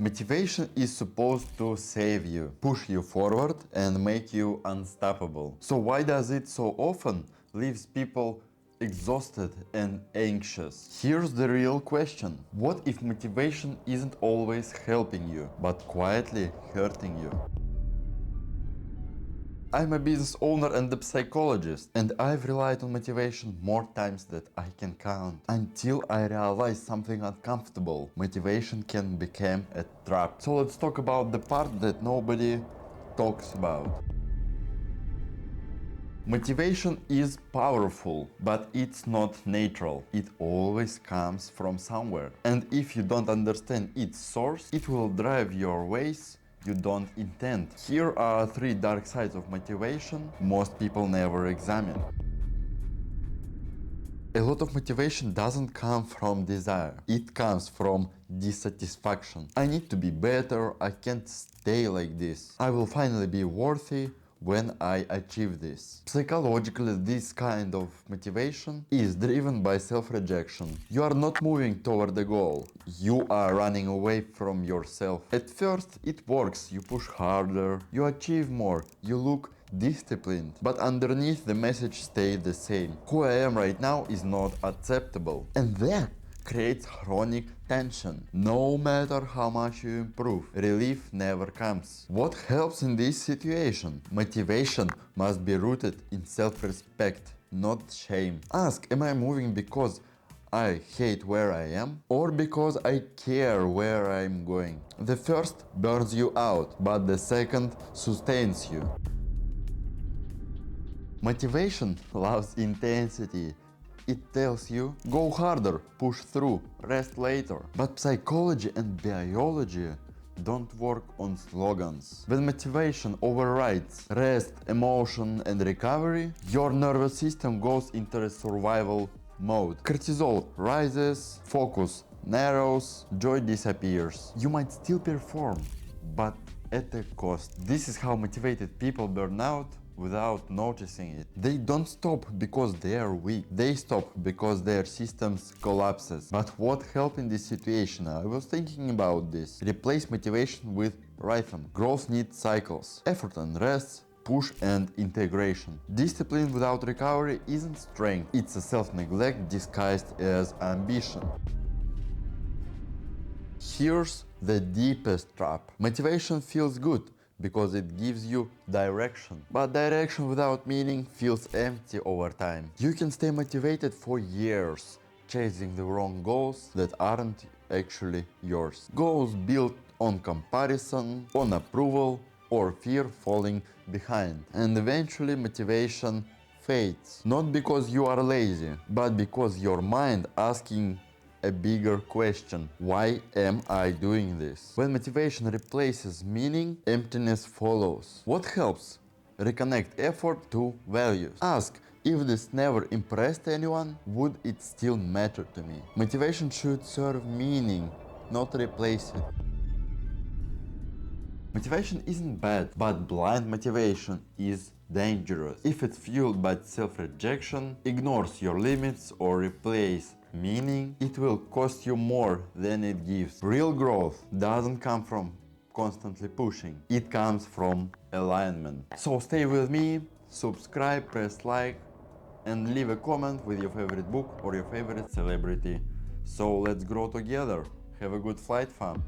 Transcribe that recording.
Motivation is supposed to save you, push you forward and make you unstoppable. So why does it so often leaves people exhausted and anxious? Here's the real question. What if motivation isn't always helping you, but quietly hurting you? I'm a business owner and a psychologist, and I've relied on motivation more times than I can count. Until I realized something uncomfortable. Motivation can become a trap. So let's talk about the part that nobody talks about. Motivation is powerful, but it's not natural. It always comes from somewhere. And if you don't understand its source, it will drive your ways you don't intend. Here are 3 dark sides of motivation most people never examine. A lot of motivation doesn't come from desire. It comes from dissatisfaction. I need to be better, I can't stay like this. I will finally be worthy when I achieve this. Psychologically, this kind of motivation is driven by self-rejection. You are not moving toward the goal. You are running away from yourself. At first, it works. You push harder, you achieve more, you look disciplined. But underneath, the message stays the same. Who I am right now is not acceptable. And that creates chronic tension. No matter how much you improve, relief never comes. What helps in this situation? Motivation must be rooted in self-respect, not shame. Ask, am I moving because I hate where I am, or because I care where I'm going? The first burns you out, but the second sustains you. Motivation loves intensity. It tells you, go harder, push through, rest later. But psychology and biology don't work on slogans. When motivation overrides rest, emotion and recovery, your nervous system goes into a survival mode. Cortisol rises, focus narrows, joy disappears. You might still perform, but at a cost. This is how motivated people burn out without noticing it. They don't stop because they are weak. They stop because their systems collapses. But what helped in this situation? I was thinking about this. Replace motivation with rhythm. Growth needs cycles. Effort and rest, push and integration. Discipline without recovery isn't strength. It's a self-neglect disguised as ambition. Here's the deepest trap. Motivation feels good because it gives you direction. But direction without meaning feels empty over time. You can stay motivated for years, chasing the wrong goals that aren't actually yours. Goals built on comparison, on approval, or fear falling behind. And eventually motivation fades. Not because you are lazy, but because your mind asking a bigger question. Why am I doing this? When motivation replaces meaning, emptiness follows. What helps? Reconnect effort to values. Ask, if this never impressed anyone, would it still matter to me? Motivation should serve meaning, not replace it. Motivation isn't bad, but blind motivation is dangerous. If it's fueled by self-rejection, ignores your limits, or replaces meaning, it will cost you more than it gives. Real growth doesn't come from constantly pushing. It comes from alignment. So stay with me, subscribe, press like, and leave a comment with your favorite book or your favorite celebrity. So let's grow together. Have a good flight, fam.